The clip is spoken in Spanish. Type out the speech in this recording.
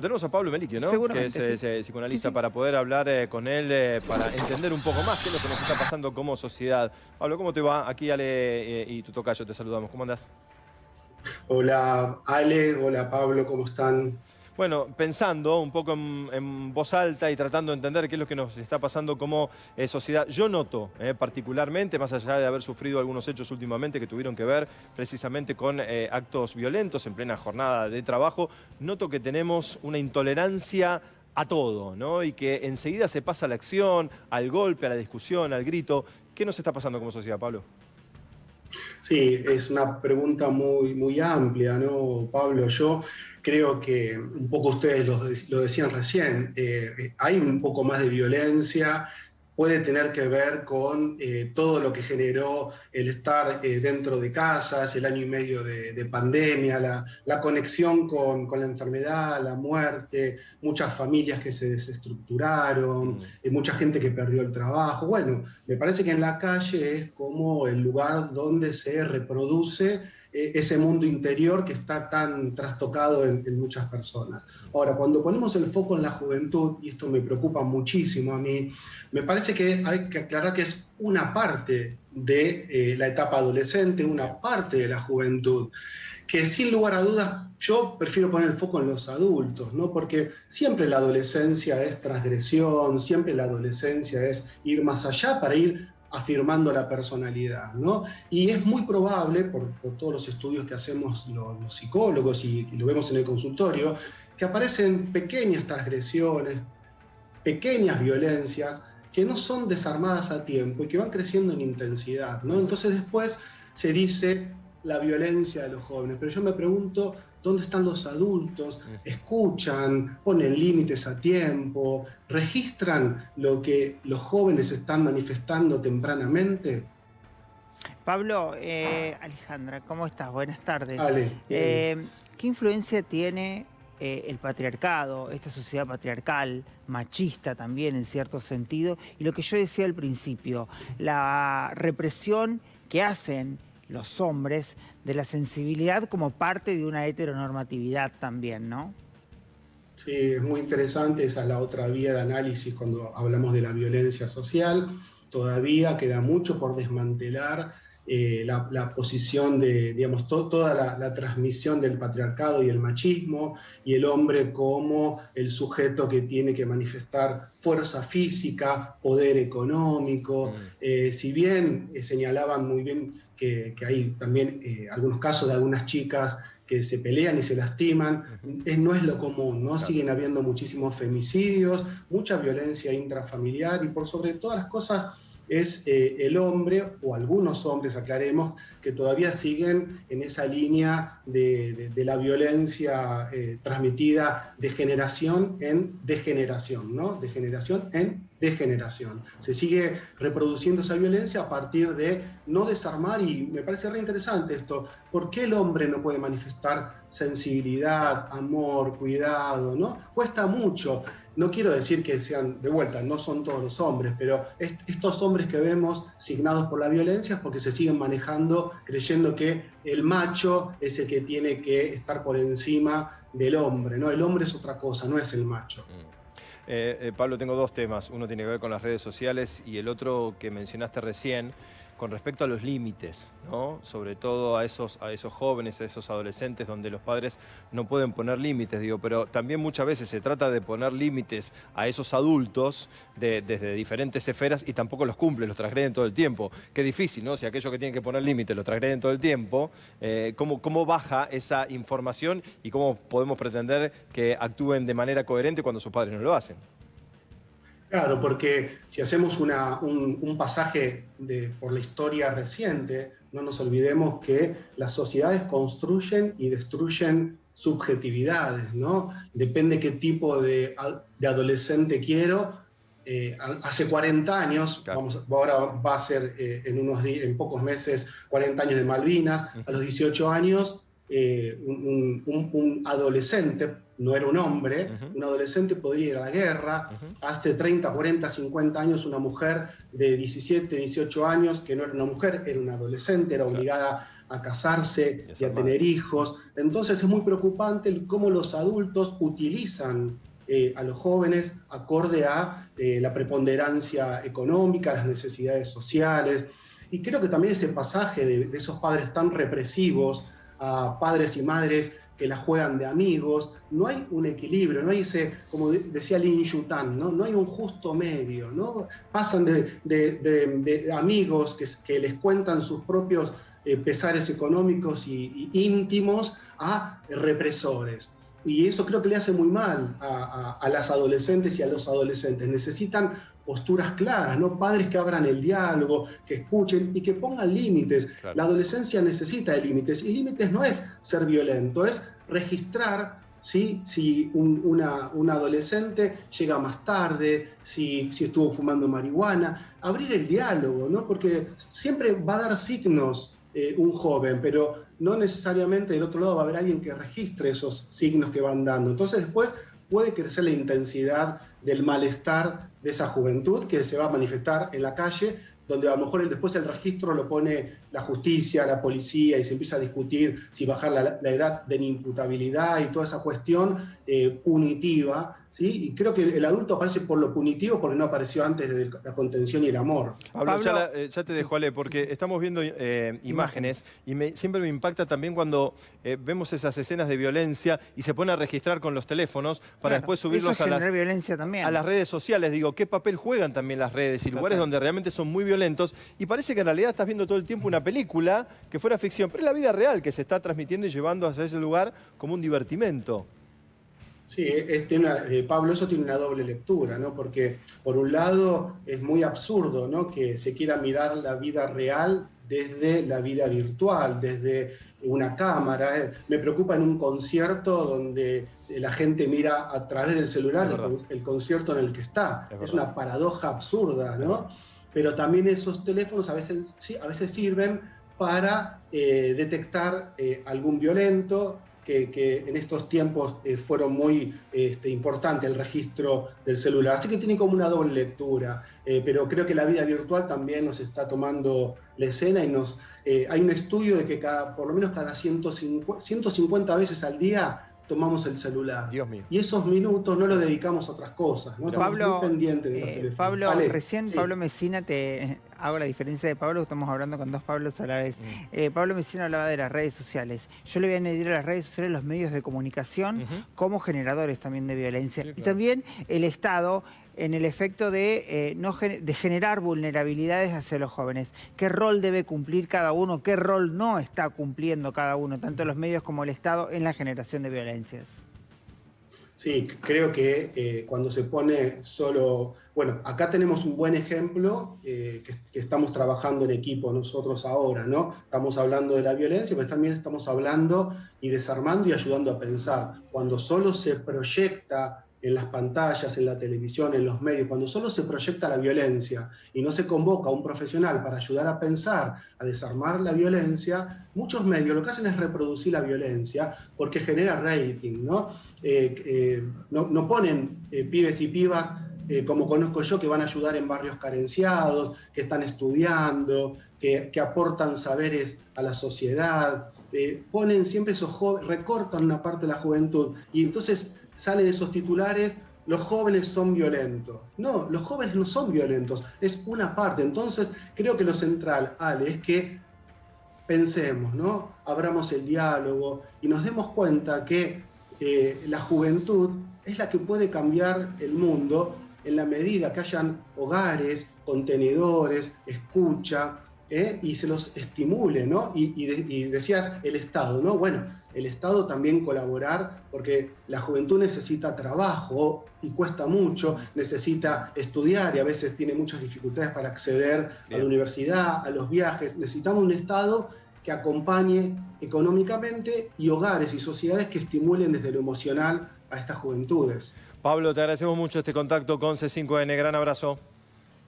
Tenemos a Pablo Melicchio, ¿no? Que es Seguramente, sí. psicoanalista, Sí, sí. para poder hablar con él, para entender un poco más qué es lo que nos está pasando como sociedad. Pablo, ¿cómo te va? Aquí Ale y tu tocayo te saludamos. ¿Cómo andás? Hola Ale, hola Pablo, ¿cómo están? Bueno, pensando un poco en voz alta y tratando de entender qué es lo que nos está pasando como sociedad. Yo noto particularmente, más allá de haber sufrido algunos hechos últimamente que tuvieron que ver precisamente con actos violentos en plena jornada de trabajo, noto que tenemos una intolerancia a todo, ¿no? Y que enseguida se pasa a la acción, al golpe, a la discusión, al grito. ¿Qué nos está pasando como sociedad, Pablo? Sí, es una pregunta muy amplia, ¿no, Pablo? Yo creo que un poco ustedes lo decían recién, hay un poco más de violencia, puede tener que ver con todo lo que generó el estar dentro de casas, el año y medio de pandemia, la conexión con la enfermedad, la muerte, muchas familias que se desestructuraron, mucha gente que perdió el trabajo. Bueno, me parece que en la calle es como el lugar donde se reproduce ese mundo interior que está tan trastocado en muchas personas. Ahora, cuando ponemos el foco en la juventud, y esto me preocupa muchísimo a mí, me parece que hay que aclarar que es una parte de la etapa adolescente, una parte de la juventud, que sin lugar a dudas yo prefiero poner el foco en los adultos, ¿no? Porque siempre la adolescencia es transgresión, siempre la adolescencia es ir más allá para ir afirmando la personalidad, ¿no? Y es muy probable, por todos los estudios que hacemos los psicólogos y lo vemos en el consultorio, que aparecen pequeñas transgresiones, pequeñas violencias que no son desarmadas a tiempo y que van creciendo en intensidad, ¿no? Entonces después se dice la violencia de los jóvenes, pero yo me pregunto dónde están los adultos, escuchan, ponen límites a tiempo, registran lo que los jóvenes están manifestando tempranamente. Pablo, Alejandra, ¿cómo estás? Buenas tardes. Ale, ¿Qué influencia tiene el patriarcado, esta sociedad patriarcal, machista también en cierto sentido? Y lo que yo decía al principio, la represión que hacen los hombres de la sensibilidad como parte de una heteronormatividad también, ¿no? sí, es muy interesante, esa es la otra vía de análisis cuando hablamos de la violencia social. Todavía queda mucho por desmantelar la posición de, digamos, toda la transmisión del patriarcado y el machismo, y el hombre como el sujeto que tiene que manifestar fuerza física, poder económico. Si bien señalaban muy bien que hay también algunos casos de algunas chicas que se pelean y se lastiman, no es lo común, ¿no? Claro. Siguen habiendo muchísimos femicidios, mucha violencia intrafamiliar, y por sobre todas las cosas es el hombre, o algunos hombres, aclaremos, que todavía siguen en esa línea de la violencia transmitida de generación en degeneración, ¿no? De generación en degeneración. Se sigue reproduciendo esa violencia a partir de no desarmar, y me parece re interesante esto, ¿por qué el hombre no puede manifestar sensibilidad, amor, cuidado, ¿no? Cuesta mucho. No quiero decir que sean, de vuelta, no son todos los hombres, pero estos hombres que vemos signados por la violencia es porque se siguen manejando creyendo que el macho es el que tiene que estar por encima del hombre, ¿no? El hombre es otra cosa, no es el macho. Pablo, tengo dos temas. Uno tiene que ver con las redes sociales y el otro que mencionaste recién, con respecto a los límites, ¿no? Sobre todo a esos jóvenes, a esos adolescentes donde los padres no pueden poner límites, digo, pero también muchas veces se trata de poner límites a esos adultos desde diferentes esferas y tampoco los cumplen, los transgreden todo el tiempo. Qué difícil, ¿no? Si aquellos que tienen que poner límites los transgreden todo el tiempo, ¿cómo baja esa información y cómo podemos pretender que actúen de manera coherente cuando sus padres no lo hacen? Claro, porque si hacemos un pasaje por la historia reciente, no nos olvidemos que las sociedades construyen y destruyen subjetividades, ¿no? Depende qué tipo de adolescente quiero. Hace 40 años, Claro. ahora va a ser en pocos meses 40 años de Malvinas, a los 18 años un adolescente, no era un hombre, un adolescente podría ir a la guerra. Hace 30, 40, 50 años una mujer de 17, 18 años, que no era una mujer, era una adolescente, era obligada a casarse y a tener hijos. Entonces es muy preocupante cómo los adultos utilizan a los jóvenes acorde a la preponderancia económica, las necesidades sociales. Y creo que también ese pasaje de esos padres tan represivos a padres y madres que la juegan de amigos, no hay un equilibrio, no hay ese, como decía Lin Yutang, ¿no? No hay un justo medio, ¿no? Pasan de amigos que les cuentan sus propios pesares económicos y íntimos a represores. Y eso creo que le hace muy mal a las adolescentes y a los adolescentes. Necesitan posturas claras, ¿no? Padres que abran el diálogo, que escuchen y que pongan límites. Claro. La adolescencia necesita de límites, y límites no es ser violento, es registrar, ¿sí? Si un adolescente llega más tarde, si estuvo fumando marihuana, abrir el diálogo, ¿no? Porque siempre va a dar signos un joven, pero no necesariamente del otro lado va a haber alguien que registre esos signos que van dando. Entonces después puede crecer la intensidad del malestar de esa juventud que se va a manifestar en la calle, donde a lo mejor después el registro lo pone la justicia, la policía, y se empieza a discutir si bajar la edad de inimputabilidad y toda esa cuestión punitiva, ¿sí? Y creo que el adulto aparece por lo punitivo porque no apareció antes de la contención y el amor. Pablo, ya te dejo, Ale, porque estamos viendo imágenes y siempre me impacta también cuando vemos esas escenas de violencia y se pone a registrar con los teléfonos para después subirlos violencia también. A las redes sociales. Digo, ¿qué papel juegan también las redes y lugares donde realmente son muy violentos? Y parece que en realidad estás viendo todo el tiempo una película que fuera ficción, pero es la vida real que se está transmitiendo y llevando hacia ese lugar como un divertimento. Sí, Pablo, eso tiene una doble lectura, ¿no? Porque por un lado es muy absurdo, ¿no?, que se quiera mirar la vida real desde la vida virtual, desde una cámara. Me preocupa en un concierto donde la gente mira a través del celular el concierto en el que está. Es una paradoja absurda, ¿no? Pero también esos teléfonos a veces sirven para detectar algún violento, que en estos tiempos fueron muy importantes el registro del celular. Así que tiene como una doble lectura, pero creo que la vida virtual también nos está tomando la escena y hay un estudio de que por lo menos cada 150 veces al día tomamos el celular. Dios mío. Y esos minutos no los dedicamos a otras cosas, ¿no? Estamos muy pendientes de los teléfonos. Pablo, recién Pablo Messina, te hago la diferencia de Pablo, estamos hablando con dos Pablos a la vez. Pablo Messina hablaba de las redes sociales. Yo le voy a añadir a las redes sociales los medios de comunicación como generadores también de violencia. Sí, claro. Y también el Estado en el efecto de generar vulnerabilidades hacia los jóvenes. ¿Qué rol debe cumplir cada uno? ¿Qué rol no está cumpliendo cada uno, tanto los medios como el Estado, en la generación de violencias? Sí, creo que cuando se pone solo... Bueno, acá tenemos un buen ejemplo que estamos trabajando en equipo nosotros ahora, ¿no? Estamos hablando de la violencia, pero también estamos hablando y desarmando y ayudando a pensar. Cuando solo se proyecta en las pantallas, en la televisión, en los medios, cuando solo se proyecta la violencia y no se convoca a un profesional para ayudar a pensar, a desarmar la violencia, muchos medios lo que hacen es reproducir la violencia porque genera rating, ¿no? No ponen pibes y pibas como conozco yo, que van a ayudar en barrios carenciados, que están estudiando, que aportan saberes a la sociedad, ponen siempre esos jóvenes, recortan una parte de la juventud y entonces salen esos titulares: los jóvenes son violentos. No, los jóvenes no son violentos, es una parte. Entonces creo que lo central, Ale, es que pensemos, ¿no? Abramos el diálogo y nos demos cuenta que la juventud es la que puede cambiar el mundo en la medida que hayan hogares, contenedores, escucha, y se los estimule, ¿no? Y decías el Estado, ¿no? Bueno, el Estado también colaborar, porque la juventud necesita trabajo y cuesta mucho, necesita estudiar y a veces tiene muchas dificultades para acceder a la universidad, a los viajes. Necesitamos un Estado que acompañe económicamente y hogares y sociedades que estimulen desde lo emocional a estas juventudes. Pablo, te agradecemos mucho este contacto con C5N. Gran abrazo.